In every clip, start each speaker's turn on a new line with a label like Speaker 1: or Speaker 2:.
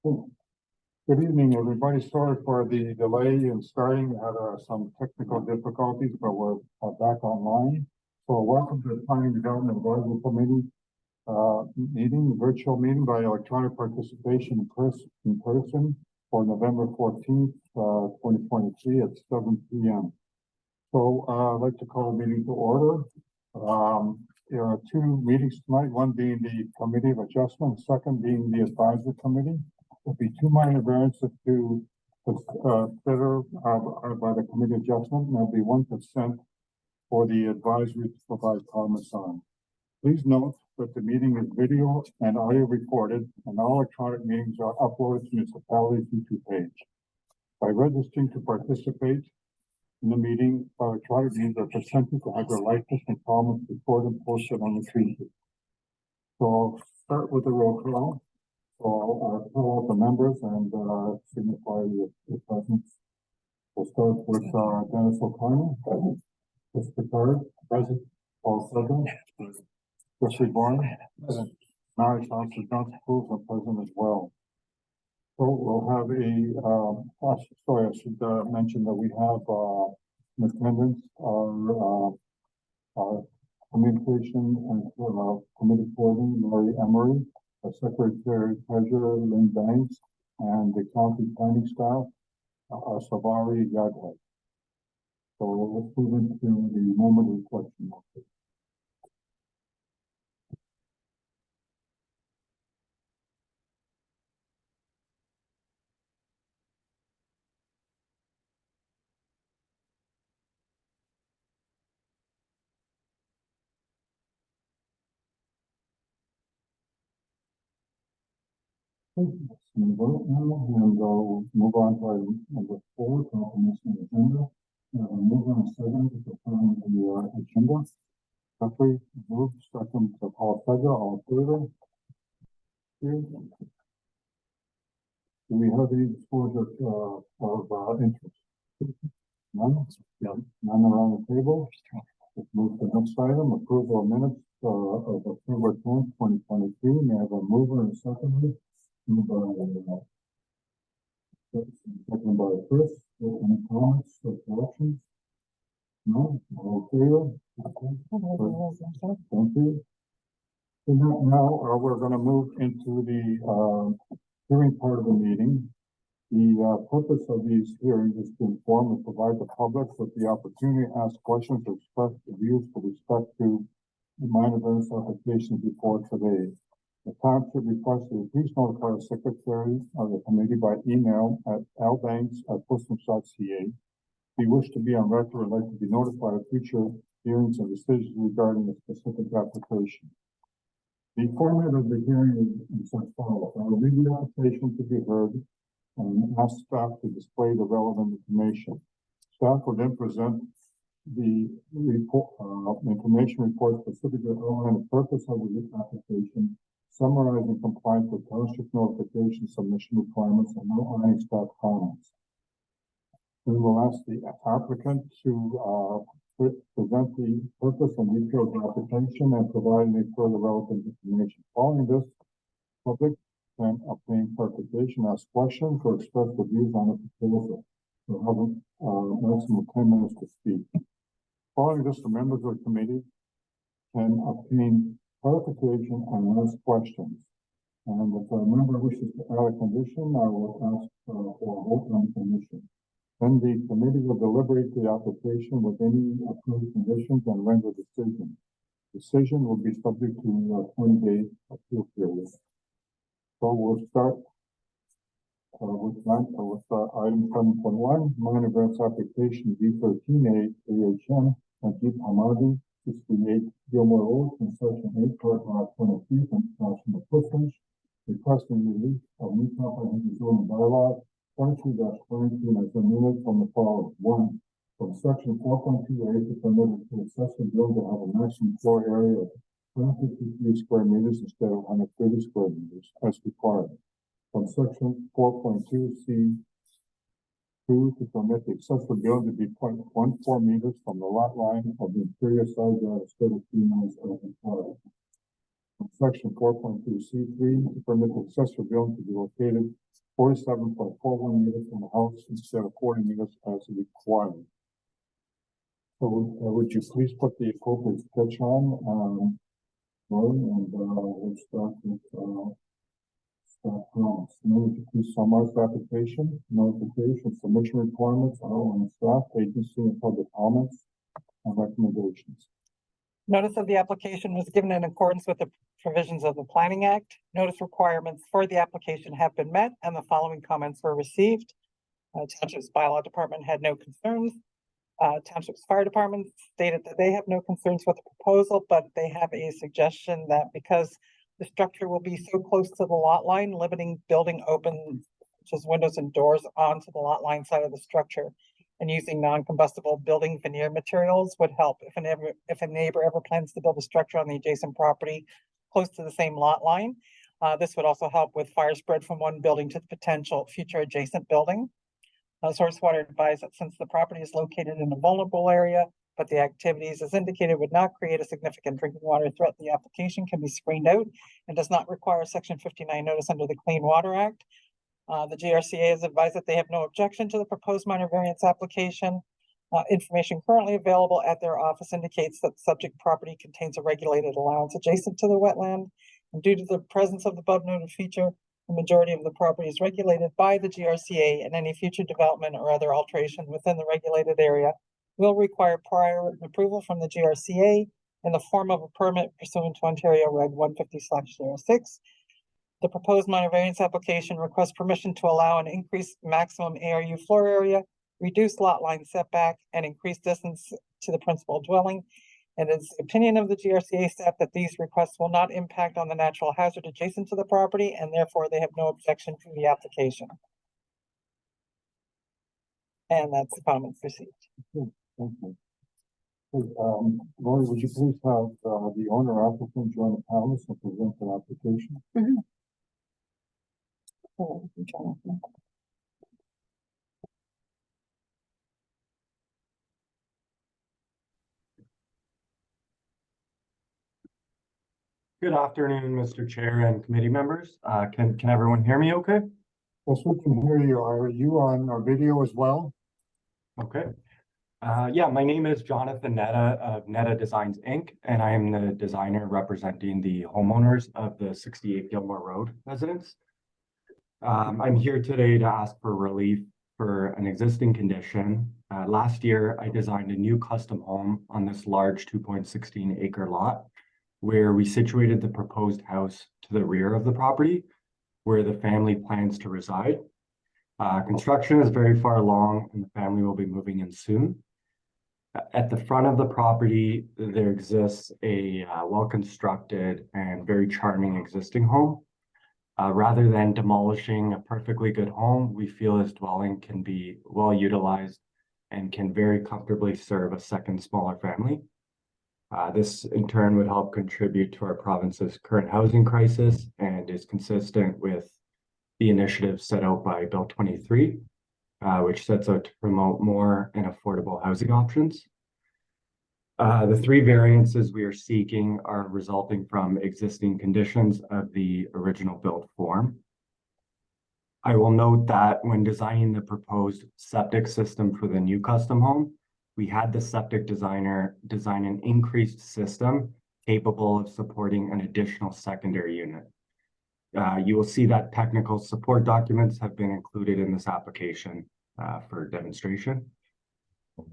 Speaker 1: Good evening, everybody. Sorry for the delay in starting. We had some technical difficulties, but we're back online. So welcome to the Planning Development Advisory Committee meeting, virtual meeting by electronic participation in person for November 14th, 2023 at 7 p.m. So I'd like to call the meeting to order. There are two meetings tonight, one being the Committee of Adjustment, second being the Advisory Committee. There'll be two minor variances to consider by the Committee of Adjustment, and there'll be one consent for the advisory to provide comments on. Please note that the meeting is video and audio recorded, and all electronic meetings are uploaded to municipality's YouTube page. By registering to participate in the meeting, electronic meetings are consented to have their likeness and comments recorded and posted on the feed. So I'll start with the roll call. So I'll call out the members and signify your presence. We'll start with Dennis O'Connor, Chris Picard, present, Paul Sutton, Jeffrey Bourne, present, Mary Thompson Johnson, and present as well. So we'll have I should mention that we have in attendance our communication and committee coordinator, Lori Emery, our secretary treasurer, Lynn Banks, and the county planning staff, Savari Yadway. So let's move into the moment of reflection. Let's move on now, and we'll move on to item number 4, confirmation of agenda. Move on second to confirm the agenda. Jeffrey move, second to Paul Fedra, all in favor. Here. Do we have any disclosure of interest? None? Yeah. None around the table. Let's move to the next item, approval of minutes of October 10th, 2023. May I have a mover and a seconder? Moved by second by Chris. Any comments or corrections? No? All in favor? Okay. Thank you. So now we're going to move into the hearing part of the meeting. The purpose of these hearings is to inform and provide the public with the opportunity to ask questions or express their views with respect to the minor variance applications before today. The township requests that you please notify the secretary of the committee by email at lbanks@puslims.ca. If you wish to be on record or like to be notified of future hearings and decisions regarding a specific application. The format of the hearing is as follows. I will read the application to be heard and ask staff to display the relevant information. Staff will then present the report, information report specifically outline the purpose of the application, summarizing compliance with township notification submission requirements, and outlining staff comments. We will ask the applicant to present the purpose and details of the application and provide any further relevant information. Following this, public can obtain clarification, ask questions, or express their views on the proposal. We'll have a maximum of 10 minutes to speak. Following this, the members of the committee can obtain clarification and ask questions. And if a member wishes to add a condition, I will ask for a vote on the condition. Then the committee will deliberate the application with any approved conditions and render a decision. Decision will be subject to a 20-day appeal period. So we'll start with item 7.1, minor variance application D13A AHN Najib Hamadi, 68 Gilmore Road, concession 8, paragraph 23 from Councilman Puslims, requesting relief of new comprehensive zoning bylaw 22-22 as amended from the following. 1. From section 4.2A to permit to accessory building to have a maximum floor area of 153 square meters instead of 130 square meters as required. From section 4.2C2 to permit the accessory building to be 0.14 meters from the lot line of the interior side yard instead of 3 miles as required. From section 4.2C3 to permit the accessory building to be located 47.41 meters from the house instead of 40 meters as required. So, would you please put the appropriate sketch on, Roy, and, we'll start with, staff drawings. Would you please summarize the application, notification, submission requirements, and staff, agency, and public comments and recommendations.
Speaker 2: Notice of the application was given in accordance with the provisions of the Planning Act. Notice requirements for the application have been met and the following comments were received. Township's bylaw department had no concerns. Township's fire department stated that they have no concerns with the proposal, but they have a suggestion that because the structure will be so close to the lot line, limiting building open, such as windows and doors onto the lot line side of the structure, and using non-combustible building veneer materials would help if a neighbor ever plans to build a structure on the adjacent property close to the same lot line. This would also help with fire spread from one building to the potential future adjacent building. Source Water advised that since the property is located in a vulnerable area, but the activities as indicated would not create a significant drinking water threat, the application can be screened out and does not require Section 59 notice under the Clean Water Act. The GRCA has advised that they have no objection to the proposed minor variance application. Information currently available at their office indicates that the subject property contains a regulated allowance adjacent to the wetland. And due to the presence of the above noted feature, the majority of the property is regulated by the GRCA, and any future development or other alteration within the regulated area will require prior approval from the GRCA in the form of a permit pursuant to Ontario Reg 150/06. The proposed minor variance application requests permission to allow an increased maximum ARU floor area, reduce lot line setback, and increase distance to the principal dwelling. And it's the opinion of the GRCA staff that these requests will not impact on the natural hazard adjacent to the property, and therefore they have no objection to the application. And that's the comments received.
Speaker 1: Thank you. Roy, would you please have, the owner applicant join the panel and present the application?
Speaker 3: Good afternoon, Mr. Chair and committee members. Can everyone hear me okay?
Speaker 1: Yes, we can hear you. Are you on our video as well?
Speaker 3: Okay. Yeah, my name is Jonathan Netta of Netta Designs, Inc., and I am the designer representing the homeowners of the 68 Gilmore Road residents. I'm here today to ask for relief for an existing condition. Last year, I designed a new custom home on this large 2.16 acre lot, where we situated the proposed house to the rear of the property, where the family plans to reside. Construction is very far along and the family will be moving in soon. At the front of the property, there exists a well-constructed and very charming existing home. Rather than demolishing a perfectly good home, we feel this dwelling can be well utilized and can very comfortably serve a second smaller family. This in turn would help contribute to our province's current housing crisis and is consistent with the initiative set out by Bill 23, which sets out to promote more and affordable housing options. The three variances we are seeking are resulting from existing conditions of the original build form. I will note that when designing the proposed septic system for the new custom home, we had the septic designer design an increased system capable of supporting an additional secondary unit. You will see that technical support documents have been included in this application for demonstration.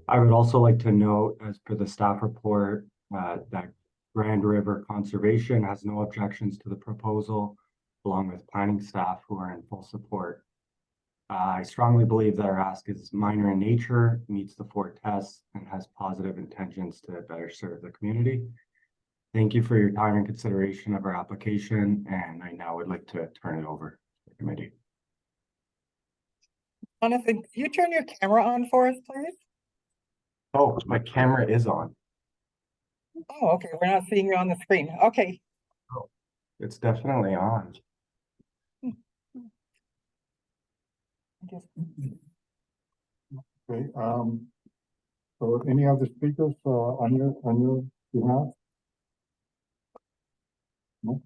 Speaker 3: I would also like to note, as per the staff report, that Grand River Conservation has no objections to the proposal, along with planning staff who are in full support. I strongly believe that our ask is minor in nature, meets the 4 tests, and has positive intentions to better serve the community. Thank you for your time and consideration of our application, and I now would like to turn it over to the committee.
Speaker 2: Jonathan, can you turn your camera on for us, please?
Speaker 3: Oh, my camera is on.
Speaker 2: Oh, okay, we're not seeing you on the screen. Okay.
Speaker 3: Oh, it's definitely on.
Speaker 1: Okay, so any other speakers, on your behalf? No?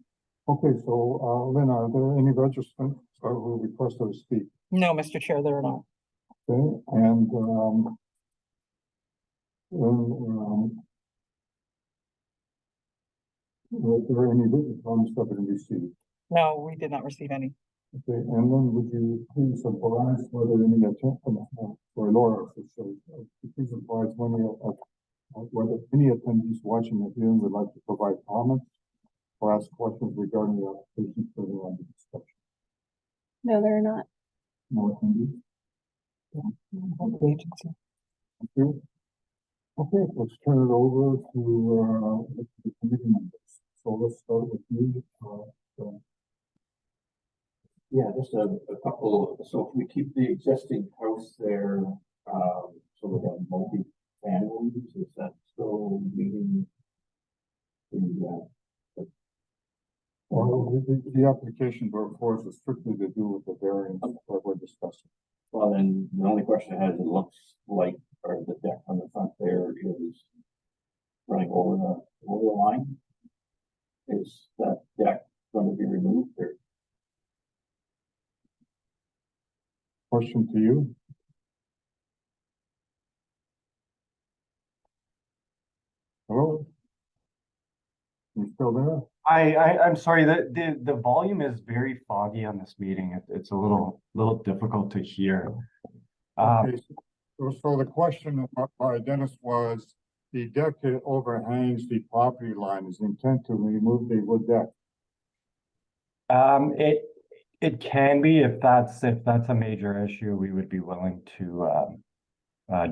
Speaker 1: Okay, so, Lynn, are there any registrants who requested to speak?
Speaker 2: No, Mr. Chair, there are not.
Speaker 1: Okay, and, were there any written comments that have been received?
Speaker 2: No, we did not receive any.
Speaker 1: Okay, and then would you please advise whether any or Laura, I should say, please advise whether any attendees watching the hearing would like to provide comments or ask questions regarding the application further on the discussion.
Speaker 4: No, they're not.
Speaker 1: No attendees?
Speaker 2: Agency.
Speaker 1: Thank you. Okay, let's turn it over to, the committee members. So let's start with you,
Speaker 5: Yeah, just a couple, so if we keep the existing house there, so we have multi-family, is that still meeting?
Speaker 1: Well, the application before us is strictly to do with the variance that we're discussing.
Speaker 5: Well, then, the only question I had is it looks like, or the deck on the front there is running over the line. Is that deck going to be removed or?
Speaker 1: Question to you. Hello? You still there?
Speaker 3: I'm sorry, the volume is very foggy on this meeting. It's a little difficult to hear.
Speaker 1: Okay, so the question by Dennis was, the deck that overhangs the property line is intent to remove the wood deck.
Speaker 3: It can be, if that's a major issue, we would be willing to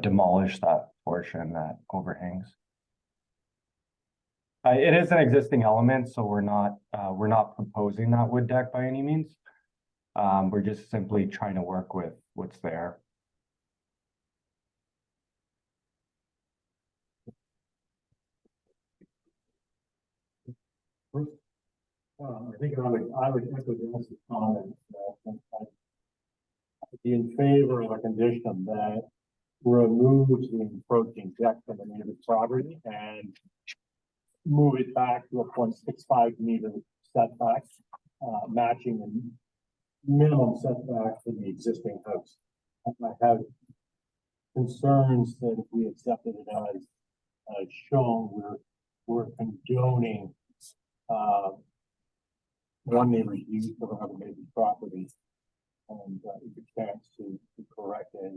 Speaker 3: demolish that portion that overhangs. It is an existing element, so we're not proposing that wood deck by any means. We're just simply trying to work with what's there.
Speaker 6: I think I would echo Dennis's comment that I'd be in favor of a condition that removes the encroaching deck from the neighbor's property and move it back to a 0.65 meter setback, matching the minimum setback for the existing house. I have concerns that if we accepted it as shown, we're condoning one neighbor's use of another neighbor's property, and it's a chance to correct a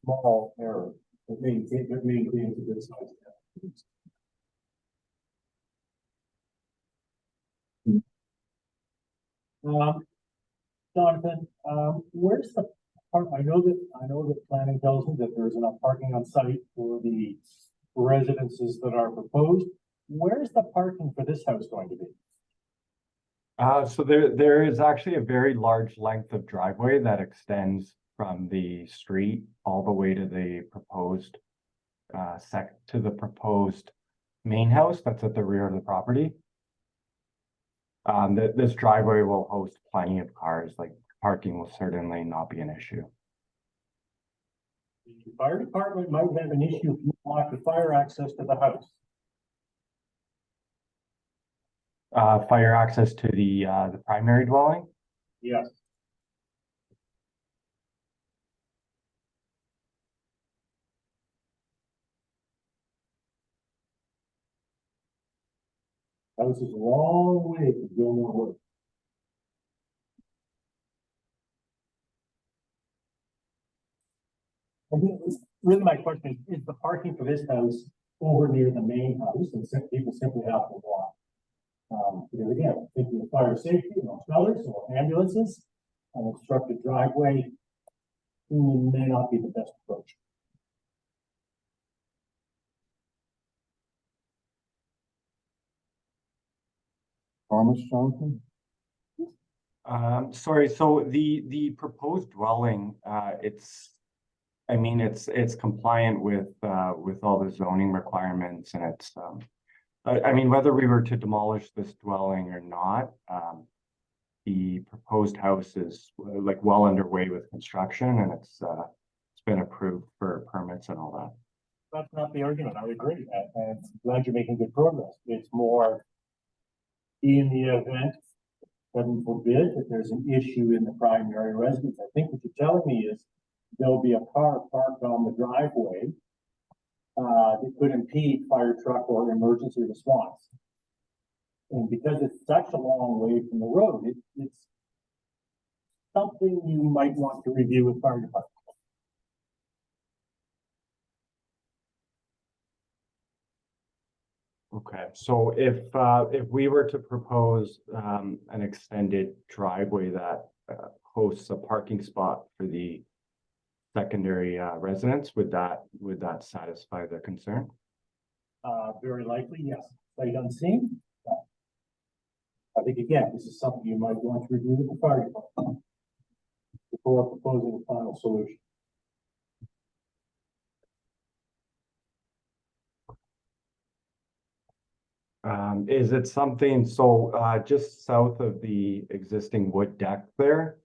Speaker 6: small error that maintains a good size. Jonathan, where's the park? I know that planning tells me that there's enough parking on site for the residences that are proposed. Where's the parking for this house going to be?
Speaker 3: So there is actually a very large length of driveway that extends from the street all the way to the proposed main house that's at the rear of the property. This driveway will host plenty of cars, like parking will certainly not be an issue.
Speaker 6: The fire department might have an issue if you block the fire access to the house.
Speaker 3: Fire access to the primary dwelling.
Speaker 6: Yes. House is a long way to Gilmore Wood. I think really my question is the parking for this house over near the main house, and people simply have to walk? Because again, thinking of fire safety, smellers or ambulances, an obstructed driveway may not be the best approach.
Speaker 1: Thomas, Jonathan?
Speaker 3: Sorry, so the proposed dwelling, it's compliant with all the zoning requirements, and it's I mean, whether we were to demolish this dwelling or not, the proposed house is like well underway with construction, and it's been approved for permits and all that.
Speaker 6: That's not the argument. I agree. And I'm glad you're making good progress. It's more In the event, heaven forbid, if there's an issue in the primary residence, I think what you're telling me is there'll be a car parked on the driveway that could impede fire truck or emergency response. And because it's such a long way from the road, it's something you might want to review with fire department.
Speaker 3: Okay, so if we were to propose an extended driveway that hosts a parking spot for the secondary residence, would that satisfy the concern?
Speaker 6: Very likely, yes. Sight unseen. I think again, this is something you might want to review with the fire department before proposing a final solution.
Speaker 3: Is it something, so just south of the existing wood deck there?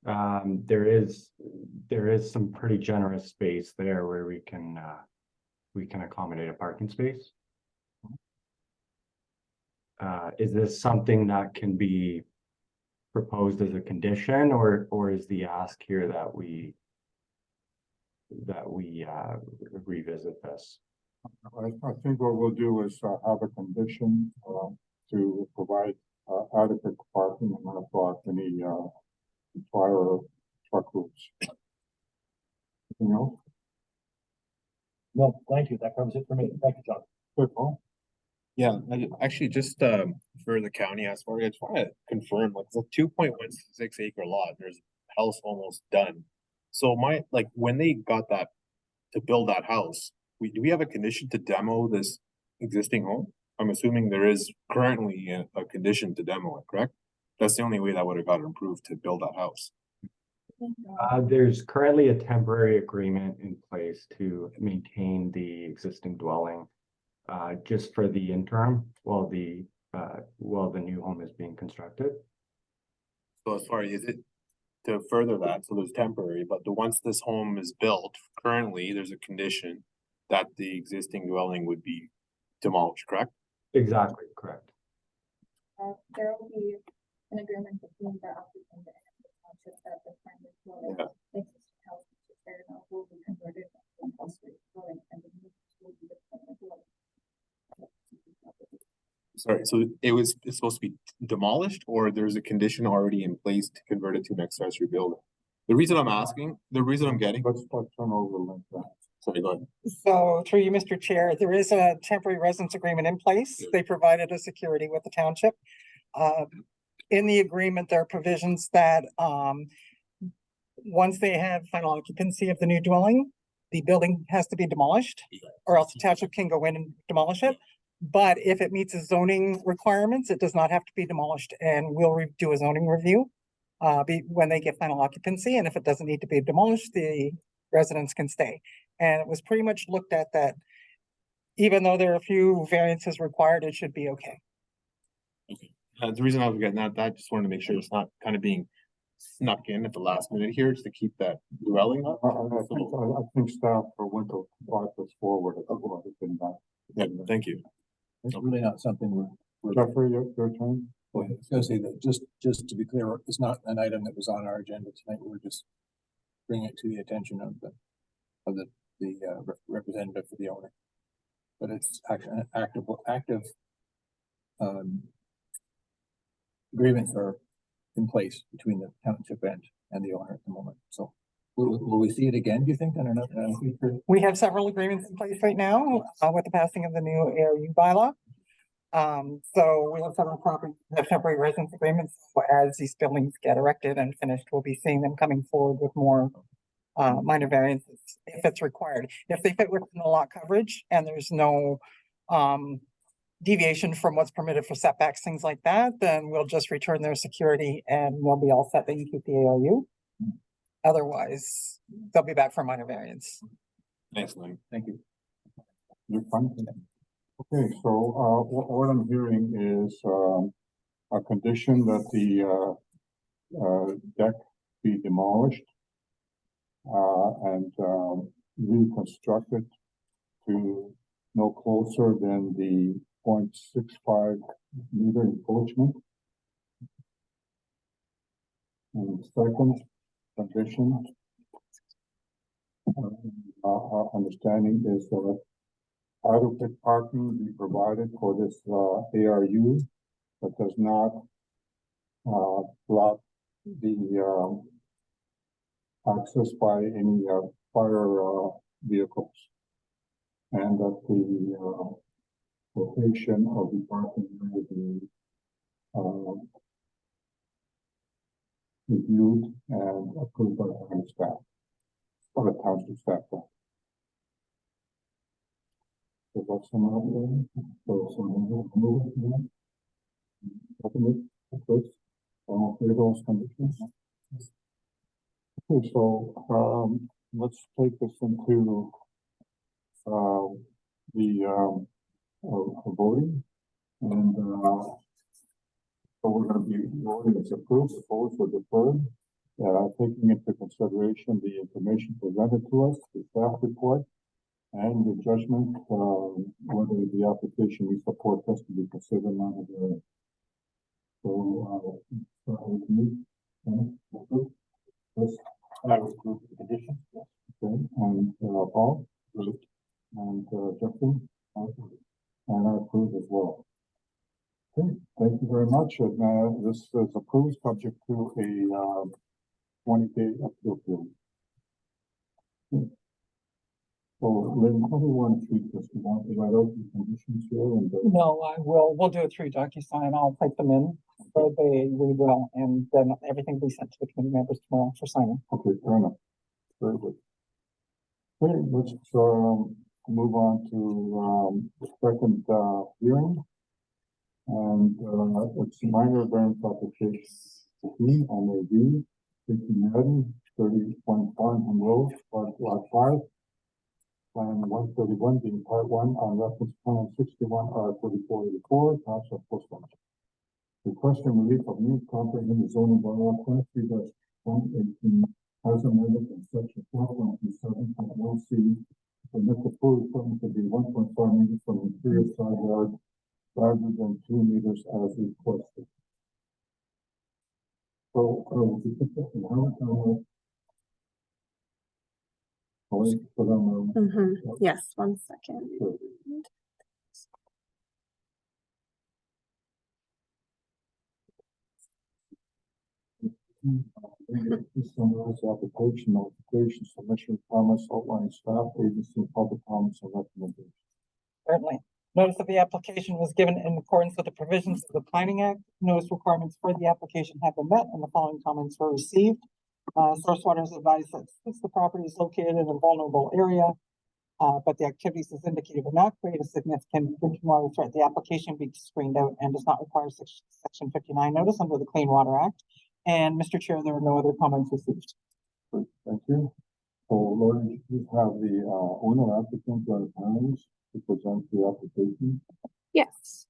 Speaker 3: There is some pretty generous space there where we can accommodate a parking space. Is this something that can be proposed as a condition, or is the ask here that we revisit this?
Speaker 1: I think what we'll do is have a condition to provide adequate parking and not block any fire or truck routes. Anything else?
Speaker 6: No, thank you. That covers it for me. Thank you, John.
Speaker 1: Good, Paul?
Speaker 7: Yeah, actually just for the county as far, I just want to confirm, like, it's a 2.16 acre lot, there's a house almost done. So when they got that to build that house, do we have a condition to demo this existing home? I'm assuming there is currently a condition to demo it, correct? That's the only way that would have got approved to build that house.
Speaker 3: There's currently a temporary agreement in place to maintain the existing dwelling just for the interim while the new home is being constructed.
Speaker 7: So as far as it to further that, so there's temporary, but once this home is built, currently there's a condition that the existing dwelling would be demolished, correct?
Speaker 3: Exactly, correct.
Speaker 4: There will be an agreement between the applicant and the township that the primary dwelling,
Speaker 7: Yeah.
Speaker 4: existing house, which is there now, will be converted to an accessory dwelling, and the new will be the permanent dwelling.
Speaker 7: Sorry, so it's supposed to be demolished, or there's a condition already in place to convert it to an accessory building? The reason I'm getting,
Speaker 1: Let's turn over the link then.
Speaker 7: sorry, go ahead.
Speaker 2: So through you, Mr. Chair, there is a temporary residence agreement in place. They provided a security with the township. In the agreement, there are provisions that, once they have final occupancy of the new dwelling, the building has to be demolished, or else the township can go in and demolish it. But if it meets the zoning requirements, it does not have to be demolished, and we'll do a zoning review when they get final occupancy, and if it doesn't need to be demolished, the residents can stay. And it was pretty much looked at that even though there are a few variances required, it should be okay.
Speaker 7: The reason I was getting that, I just wanted to make sure it's not kind of being snuck in at the last minute here, just to keep that dwelling up.
Speaker 1: I think staff went to brought this forward. I think what has been done.
Speaker 7: Yeah, thank you.
Speaker 8: It's really not something we're.
Speaker 1: Jeffrey, your turn.
Speaker 8: I was gonna say that just to be clear, it's not an item that was on our agenda tonight. We're just bringing it to the attention of the representative for the owner. But it's actually an active agreements are in place between the township and the owner at the moment. So will we see it again, do you think, in another future?
Speaker 2: We have several agreements in place right now with the passing of the new ARU bylaw. So we have several temporary residence agreements. So as these buildings get erected and finished, we'll be seeing them coming forward with more minor variances if it's required. If they fit within the lot coverage and there's no deviation from what's permitted for setbacks, things like that, then we'll just return their security and we'll be all set. They can keep the ARU. Otherwise, they'll be back for minor variance.
Speaker 7: Thanks, Lynn.
Speaker 8: Thank you.
Speaker 1: You're fine. Okay, so what I'm hearing is a condition that the deck be demolished and reconstructed to no closer than the 0.65 meter encroachment. And second condition, our understanding is that adequate parking be provided for this, ARU, but does not, block the, access by any, fire, vehicles. And that the, location of the parking will be, reviewed and approved by the town staff, or the township staff. So that's some of them. So move it. Open it, first, clear those conditions. Okay, so, let's take this into, the, voting. And, so we're gonna be voting as approved, opposed, or deferred. Taking into consideration the information presented to us, the staff report, and the judgment, whether the application we support has to be considered not a. So, start with you. Okay. Yes.
Speaker 6: I would approve the condition.
Speaker 1: Okay, and, Paul? And, Justin? And I approve as well. Okay, thank you very much, and, this is approved subject to a, 20-day appeal period. Okay. So, Lynn, how do you want to treat this? Do you want to write out the conditions here and?
Speaker 2: No, we'll do it through DocuSign. I'll type them in, so we will, and then everything will be sent to the committee members tomorrow for signing.
Speaker 1: Okay, fair enough. Very good. Okay, let's, move on to, the second, hearing. And, it's minor variance application, MAB, 30.1 Farnham Road, lot 5. Plan 131 being part 1 on reference plan 61R3484, Township Postman. Requesting relief of new comprehensive zoning bylaw 23-118 as amended in section 4.27.1C. Permit the pool equipment to be 1.5 meters from the interior side yard rather than 2 meters as requested. So, we put that in how
Speaker 9: Yes, 1 second.
Speaker 1: Summarize application, notification, submission, comments, outline staff, agency, public comments, and recommendations.
Speaker 2: Certainly. Notice of the application was given in accordance with the provisions of the Planning Act. Notice requirements for the application have been met and the following comments were received. Source Water has advised that since the property is located in a vulnerable area, but the activities as indicated will not create a significant drinking water threat, the application be screened out and does not require section 59 notice under the Clean Water Act. And Mr. Chair, there are no other comments received.
Speaker 1: Good, thank you. So, Lord, you please have the, owner applicant or attorneys to present the application.
Speaker 9: Yes.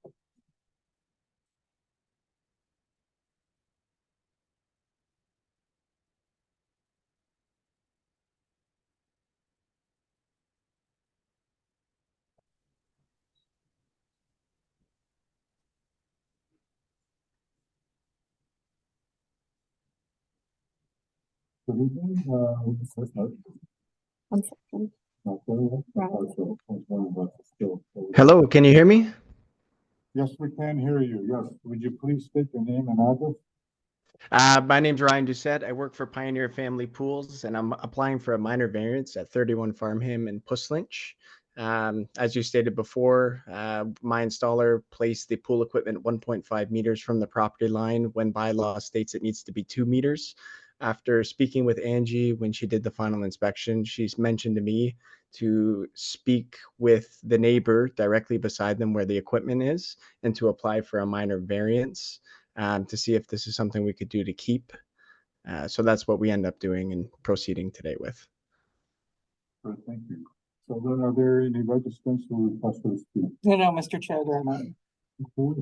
Speaker 1: Good evening,
Speaker 9: 1 second.
Speaker 10: Hello, can you hear me?
Speaker 1: Yes, we can hear you. Yes, would you please state your name and address?
Speaker 10: My name's Ryan Doucette. I work for Pioneer Family Pools, and I'm applying for a minor variance at 31 Farmham in Puslinch. As you stated before, my installer placed the pool equipment 1.5 meters from the property line when bylaw states it needs to be 2 meters. After speaking with Angie when she did the final inspection, she's mentioned to me to speak with the neighbor directly beside them where the equipment is and to apply for a minor variance to see if this is something we could do to keep. So that's what we end up doing and proceeding today with.
Speaker 1: Good, thank you. So then are there any registrants who request to speak?
Speaker 2: No, Mr. Chair, there are none.
Speaker 1: Okay,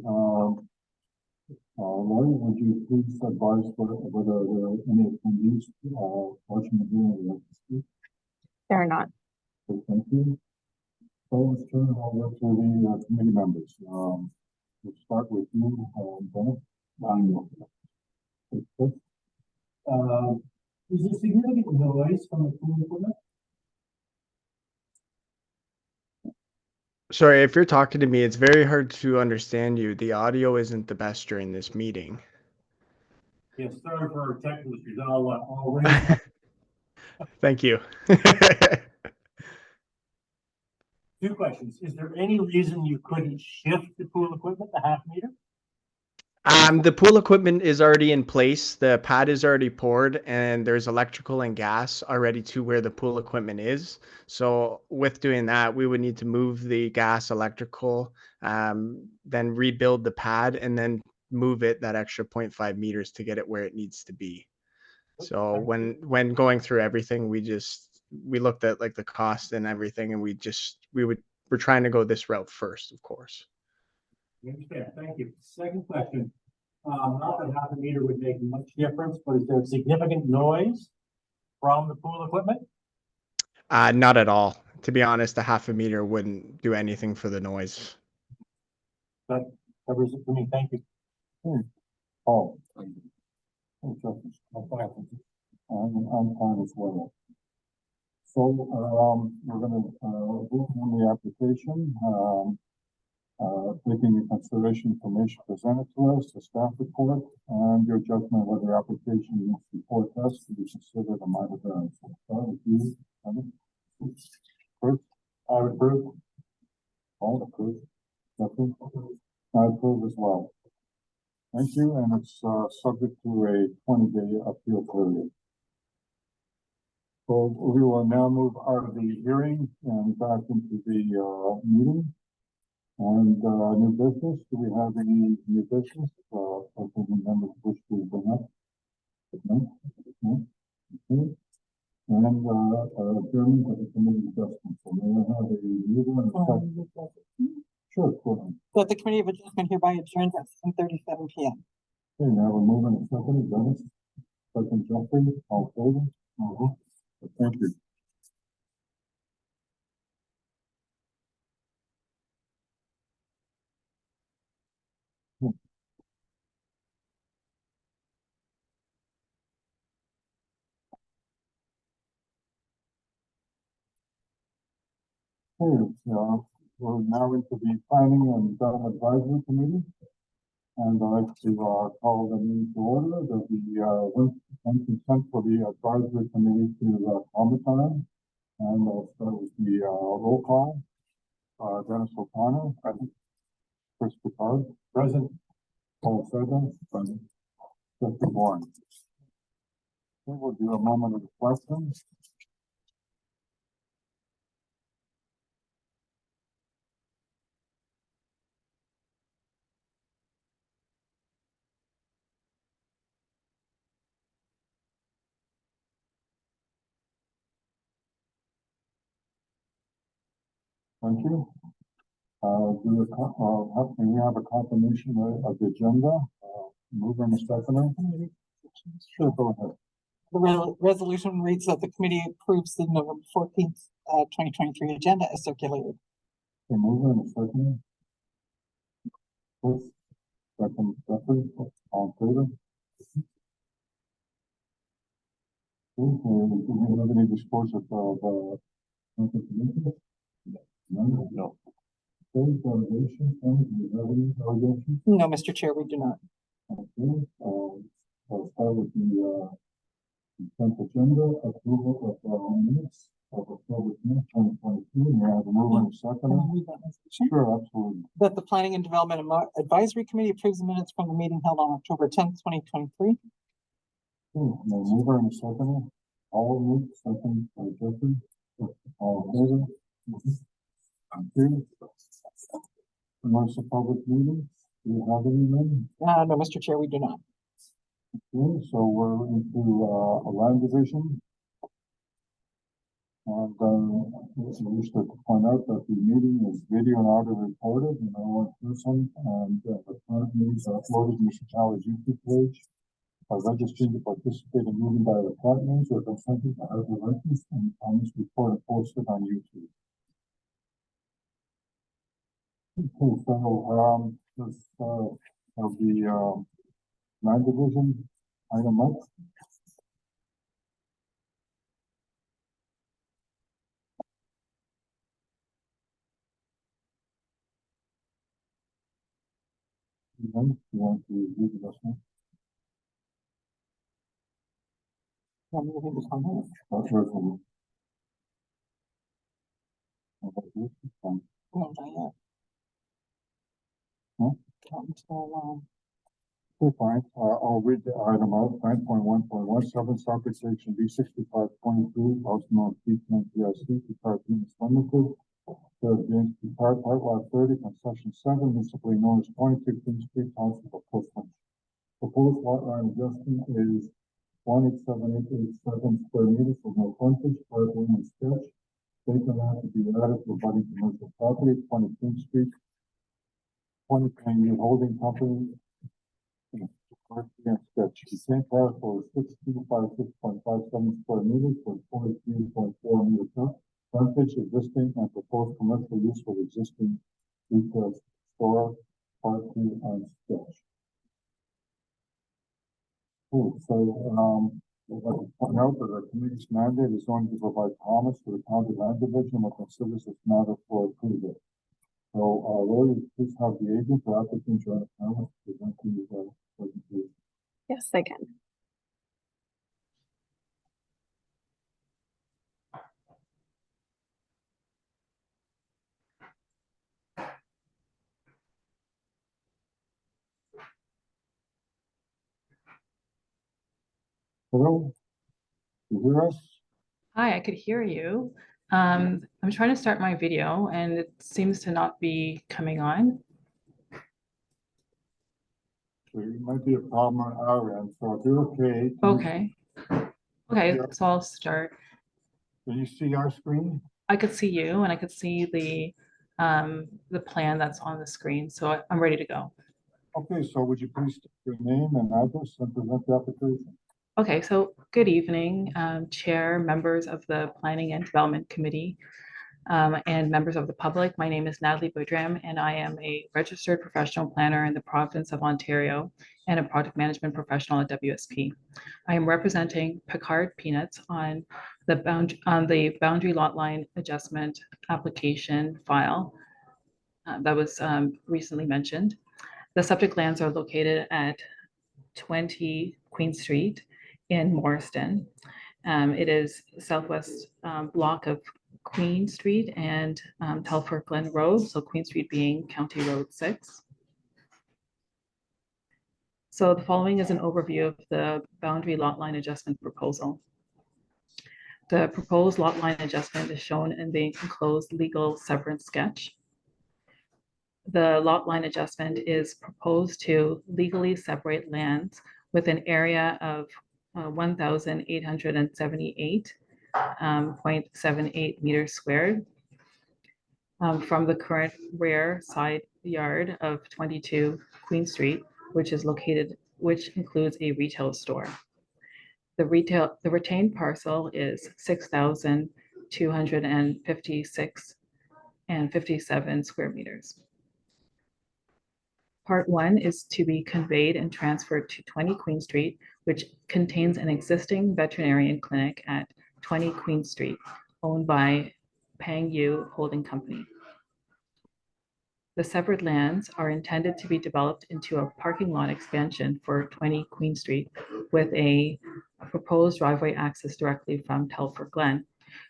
Speaker 1: Laurie, would you please advise whether there are any attendees, watching the hearing who like to speak?
Speaker 9: There are not.
Speaker 1: Okay, thank you. So let's turn it over to the committee members. We'll start with you, Dennis.
Speaker 6: Is there significant noise from the pool equipment?
Speaker 10: Sorry, if you're talking to me, it's very hard to understand you. The audio isn't the best during this meeting.
Speaker 6: Yes, sorry for our technical issues. I'll raise
Speaker 10: Thank you.
Speaker 6: two questions. Is there any reason you couldn't shift the pool equipment a half meter?
Speaker 10: The pool equipment is already in place. The pad is already poured and there's electrical and gas already to where the pool equipment is. So with doing that, we would need to move the gas, electrical, then rebuild the pad and then move it that extra 0.5 meters to get it where it needs to be. So when going through everything, we looked at like the cost and everything, and we're trying to go this route first, of course.
Speaker 6: I understand. Thank you. Second question. Not that half a meter would make much difference, but is there significant noise from the pool equipment?
Speaker 10: Not at all. To be honest, a half a meter wouldn't do anything for the noise.
Speaker 6: That covers it for me. Thank you.
Speaker 1: Paul. I'm fine as well. So, we're gonna, move on the application, taking into consideration information presented to us, the staff report, and your judgment whether the application meets the four tests to be considered a minor variance. So, start with you, Evan. Chris? I would approve. All approved. Jeffrey? I approve as well. Thank you, and it's, subject to a 20-day appeal period. So we will now move out of the hearing and back into the, meeting. And, new business, do we have any new business, any members wish to bring up? No? No? Okay. And, adjournment of the committee adjustment, so may I have a mover and a second? Sure, go ahead.
Speaker 2: That the Committee of Adjustment hereby adjourns at 7:37 PM.
Speaker 1: Okay, now we're moving to second, Dennis, second Jeffrey, all in favor? Thank you. Okay, we're now into the planning and development advisory committee. And I'd like to, call the meeting to order. There'll be, one consent for the advisory committee to, comment on. And I'll start with the, roll call. Dennis O'Connor, present. Chris Picard, present. Paul Sedon, present. Jeffrey Bourne. Okay, we'll do a moment of reflection. Thank you. Can we have a confirmation of the agenda? Mover and seconder? Sure, go ahead.
Speaker 2: The resolution reads that the committee approves the November 14th, 2023 agenda as circulated.
Speaker 1: Okay, mover and seconder. Chris, second, Jeffrey, all in favor? Okay, do we have any disclosure of, conflict of interest? None? No. Okay, delegation, do you have any delegations?
Speaker 2: No, Mr. Chair, we do not.
Speaker 1: Okay, I'll start with the, consent agenda, approval of, minutes of October 2022. We have a mover and a
Speaker 2: Can
Speaker 1: seconder.
Speaker 2: I read that resolution?
Speaker 1: Sure, absolutely.
Speaker 2: That the Planning and Development Advisory Committee approves the minutes from the meeting held on October 10th, 2023.
Speaker 1: Okay, now mover and a seconder. All moved, second by Jeffrey. All in favor? Thank you. Notice of public meeting, do you have any then?
Speaker 2: No, Mr. Chair, we do not.
Speaker 1: Okay, so we're into, a land division. And, I wish to point out that the meeting is video and audio recorded, in one person, and, the current meetings are uploaded to Mr. Tower's YouTube page. By registering to participate in meeting by the partners or consenting to have the records and comments recorded and posted on YouTube. Okay, so, this, of the, land division, item F. You want to read the rest one?
Speaker 2: Want me to read this one?
Speaker 1: That's resolution. Okay, this is fine.
Speaker 2: No, not yet.
Speaker 1: Huh?
Speaker 2: Not until,
Speaker 1: Okay, fine, I'll read the item out, 9.1.17, Southbridge Station B 6522, also known as B10 PRC, Picard Venus Limited. The James Picard, Part Lot 30, Concession 7, municipally known as 22 King Street, Township of Portsmouth. Proposed lot line adjustment is 187,887 square meters with no frontage, part one and sketch. Vacant land to be added to abutting commercial property, 20 King Street. 20 Pioneer Holding Company. Part three and sketch. The same parcel is 6256.57 square meters with 43.4 meter frontage existing and proposed commercial use for existing retail store, part two and sketch. Cool, so, I'd like to point out that the committee's mandate is only to provide comments to the county land division that considers this matter for approval. So, Lori, please have the agent or applicant join the panel to present the presentation.
Speaker 9: Yes, I can.
Speaker 1: Hello? You hear us?
Speaker 11: Hi, I could hear you. I'm trying to start my video and it seems to not be coming on.
Speaker 1: So it might be a problem on our end, so if you're okay.
Speaker 11: Okay. Okay,
Speaker 1: Yeah.
Speaker 11: so I'll start.
Speaker 1: Can you see our screen?
Speaker 11: I could see you and I could see the plan that's on the screen, so I'm ready to go.
Speaker 1: Okay, so would you please state your name and address and present the application?
Speaker 11: Okay, so good evening, Chair, members of the Planning and Development Committee, and members of the public. My name is Natalie Boudram, and I am a registered professional planner in the province of Ontario and a project management professional at WSP. I am representing Picard Peanuts on the boundary lot line adjustment application file that was recently mentioned. The subject lands are located at 20 Queen Street in Morriston. It is southwest block of Queen Street and Telford Glen Road, so Queen Street being County Road 6. So the following is an overview of the boundary lot line adjustment proposal. The proposed lot line adjustment is shown in the enclosed legal severance sketch. The lot line adjustment is proposed to legally separate lands with an area of 1,878.78 meters squared from the current rear side yard of 22 Queen Street, which includes a retail store. The retained parcel is 6,256.57 square meters. Part one is to be conveyed and transferred to 20 Queen Street, which contains an existing veterinarian clinic at 20 Queen Street, owned by Pang Yu Holding Company. The separate lands are intended to be developed into a parking lot expansion for 20 Queen Street with a proposed driveway access directly from Telford Glen.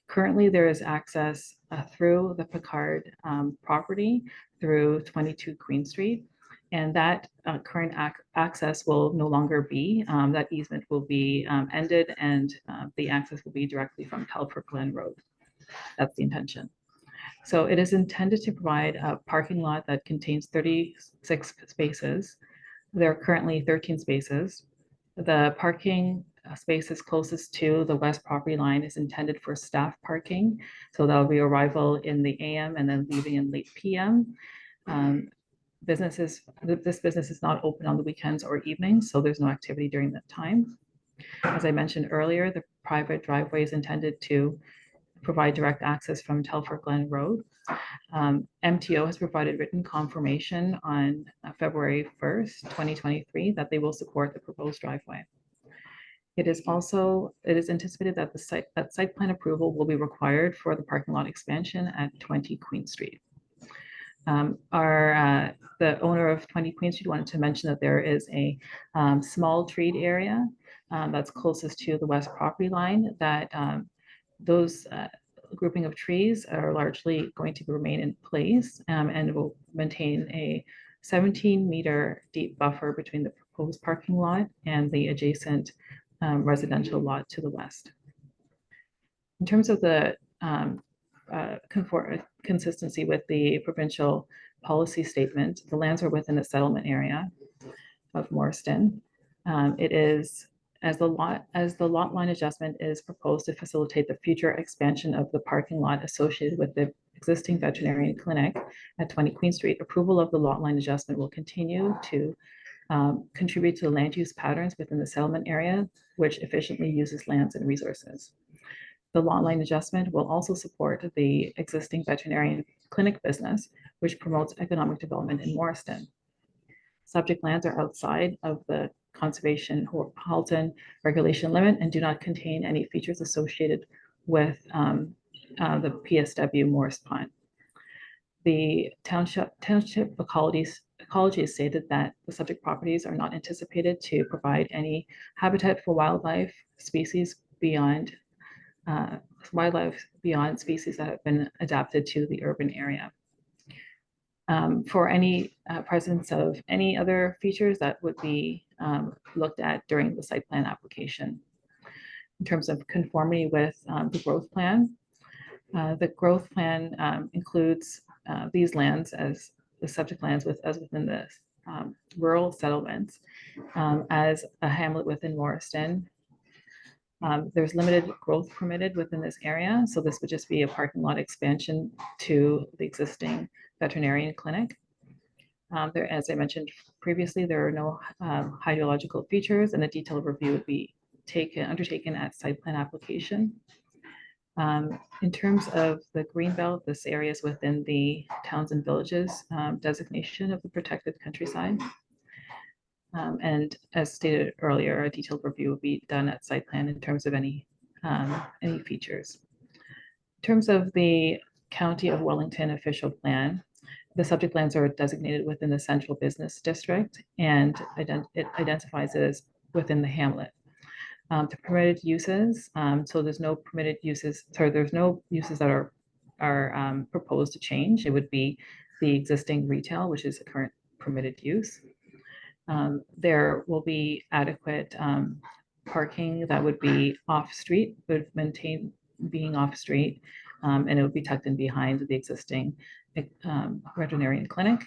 Speaker 11: Currently, there is access through the Picard property through 22 Queen Street. And that current access will no longer be, that easement will be ended and the access will be directly from Telford Glen Road. That's the intention. So it is intended to provide a parking lot that contains 36 spaces. There are currently 13 spaces. The parking spaces closest to the west property line is intended for staff parking. So that'll be arrival in the AM and then leaving in late PM. This business is not open on the weekends or evenings, so there's no activity during that time. As I mentioned earlier, the private driveway is intended to provide direct access from Telford Glen Road. MTO has provided written confirmation on February 1st, 2023, that they will support the proposed driveway. It is anticipated that site plan approval will be required for the parking lot expansion at 20 Queen Street. The owner of 20 Queen Street wanted to mention that there is a small treed area that's closest to the west property line, that those grouping of trees are largely going to remain in place and will maintain a 17-meter deep buffer between the proposed parking lot and the adjacent residential lot to the west. In terms of the consistency with the provincial policy statement, the lands are within the settlement area of Morriston. It is, as the lot line adjustment is proposed to facilitate the future expansion of the parking lot associated with the existing veterinarian clinic at 20 Queen Street, approval of the lot line adjustment will continue to contribute to the land use patterns within the settlement area, which efficiently uses lands and resources. The lot line adjustment will also support the existing veterinarian clinic business, which promotes economic development in Morriston. Subject lands are outside of the Conservation Halton regulation limit and do not contain any features associated with the PSW Morris Pond. The township ecology has stated that the subject properties are not anticipated to provide any habitat for wildlife species beyond species that have been adapted to the urban area. For any presence of any other features that would be looked at during the site plan application. In terms of conformity with the growth plan, the growth plan includes these lands as the subject lands within the rural settlements as a hamlet within Morriston. There's limited growth permitted within this area, so this would just be a parking lot expansion to the existing veterinarian clinic. As I mentioned previously, there are no hydrological features, and a detailed review would be undertaken at site plan application. In terms of the greenbelt, this area is within the towns and villages designation of the protected countryside. And as stated earlier, a detailed review will be done at site plan in terms of any features. In terms of the County of Wellington official plan, the subject lands are designated within the central business district, and it identifies it as within the hamlet. The permitted uses, so there's no permitted uses, sorry, there's no uses that are proposed to change. It would be the existing retail, which is the current permitted use. There will be adequate parking that would be off-street, would maintain being off-street, and it would be tucked in behind the existing veterinarian clinic.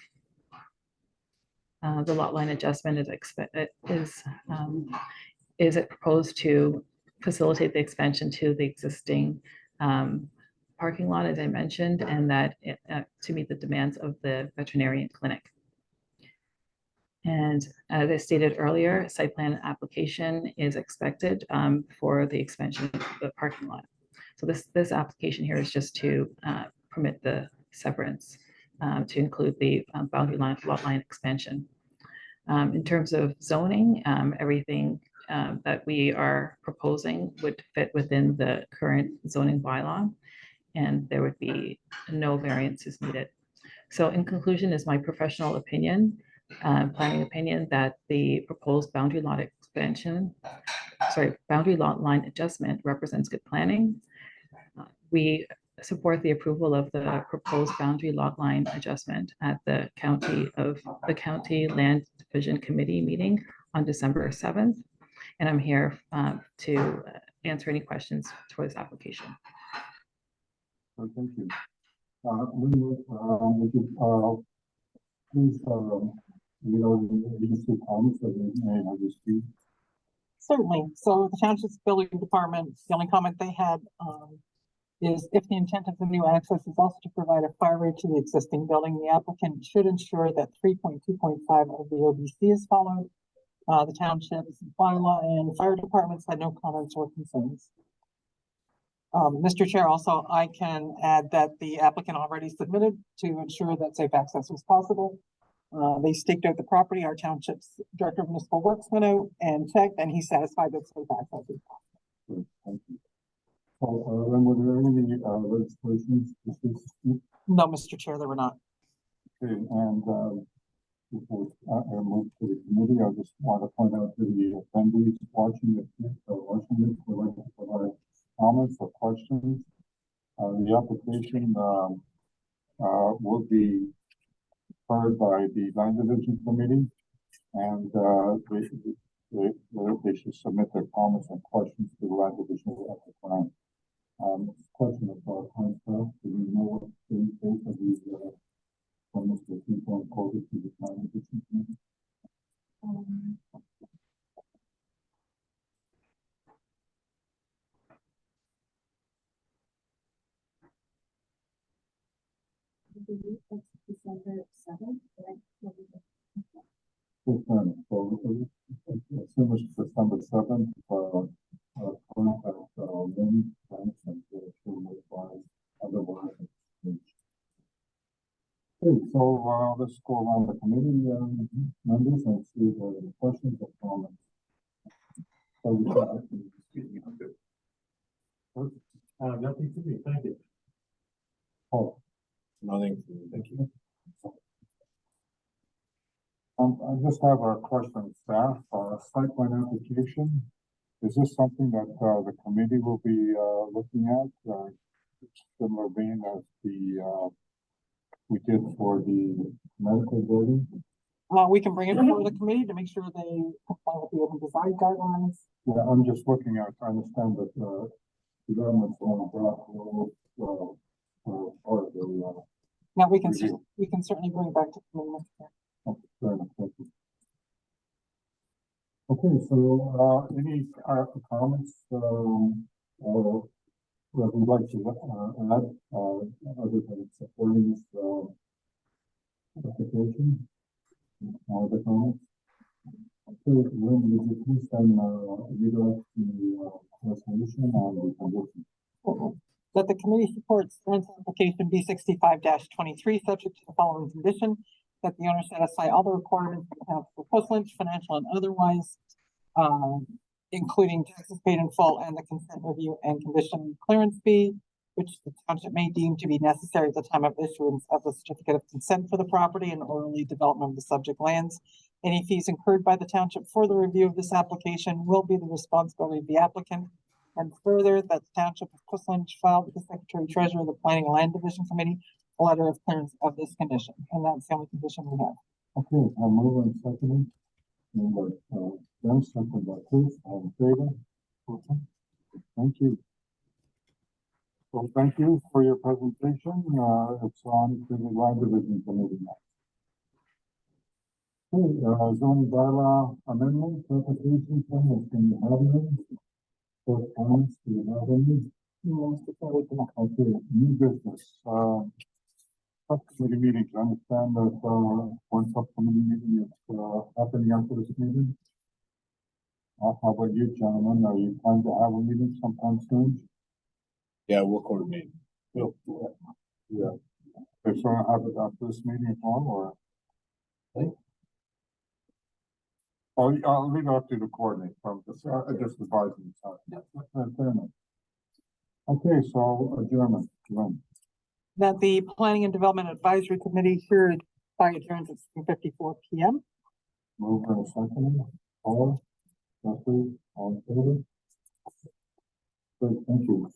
Speaker 11: The lot line adjustment is proposed to facilitate the expansion to the existing parking lot, as I mentioned, and that to meet the demands of the veterinarian clinic. And as I stated earlier, site plan application is expected for the expansion of the parking lot. So this application here is just to permit the severance to include the boundary line lot line expansion. In terms of zoning, everything that we are proposing would fit within the current zoning bylaw, and there would be no variances needed. So in conclusion, is my professional opinion, planning opinion, that the proposed boundary lot line adjustment represents good planning. We support the approval of the proposed boundary lot line adjustment at the County Land Division Committee meeting on December 7th. And I'm here to answer any questions for this application.
Speaker 1: Thank you. Would you, please, these two comments that we may have received?
Speaker 2: Certainly. So the Township's Building Department, the only comment they had is if the intent of the new access is also to provide a fire rate to the existing building, the applicant should ensure that 3.2.5 of the OBC is followed. The township's bylaw and fire departments had no comments or concerns. Mr. Chair, also, I can add that the applicant already submitted to ensure that safe access was possible. They staked out the property, our township's director of municipal works went out and checked, and he's satisfied that safe access is possible.
Speaker 1: Great, thank you. So, then were there any, legislations?
Speaker 2: No, Mr. Chair, there were not.
Speaker 1: Okay, and, before I move to the committee, I just want to point out to the attendees watching this, would like to provide comments or questions. The application, will be heard by the land division committee, and, they should submit their comments and questions to the land division at the time. Question about time, do we know what the date of these, from Mr. People called it to the land division committee?
Speaker 4: December 7th, right?
Speaker 1: Full term, so as soon as December 7th, contact, Lynn, thanks, and she'll advise otherwise. Okay, so, let's go around the committee, members and see if there are any questions or comments. So we have,
Speaker 6: Nothing to me, thank you.
Speaker 1: oh,
Speaker 7: Nothing, thank you.
Speaker 1: I just have a question, staff, site plan application. Is this something that, the committee will be, looking at, similar vein as the, we did for the medical building?
Speaker 2: We can bring it before the committee to make sure they comply with the open design guidelines.
Speaker 1: Yeah, I'm just looking at, I understand that, the government's on a block, part of the,
Speaker 2: Now, we can,
Speaker 1: Review.
Speaker 2: we can certainly bring it back to the committee. Mr. Chair.
Speaker 1: okay, fair enough, thank you. Okay, so, any, comments, or that we'd like to, add, other than supporting this, application? Other comments? Okay, Lynn, would you please then, read out the, resolution on the condition?
Speaker 2: That the committee supports Lynn's application B 65-23, subject to the following condition: that the owner satisfy all the requirements of the town for Coastland, financial and otherwise, including taxes paid in full and the consent review and condition clearance fee, which the township may deem to be necessary at the time of issuance of the certificate of consent for the property and early development of the subject lands. Any fees incurred by the township for the review of this application will be the responsibility of the applicant. And further, that the township of Coastland filed with the secretary treasurer of the planning and land division committee a letter of clearance of this condition, and that's the only condition we have.
Speaker 1: Okay, I'll move and second. Number, then second by Chris, all in favor? Okay. Thank you. So thank you for your presentation. It's on to the land division committee now. Okay, zoning bylaw amendment, application from, can you have them? For comments, do you have any? Okay, new business, subcommittee meetings, I understand that, one subcommittee meeting is, happening after this meeting. How about you, gentlemen, are you planning to have a meeting sometime soon?
Speaker 7: Yeah, we'll coordinate.
Speaker 1: Yeah. If someone have it after this meeting as well, or? Oh, I'll leave it up to the coordinator from just advising. Fair enough. Okay, so adjournment, Lynn.
Speaker 2: That the planning and development advisory committee here by adjourns at 7:54 PM.
Speaker 1: Move for a second, all, Jeffrey, all in favor? Great, thank you.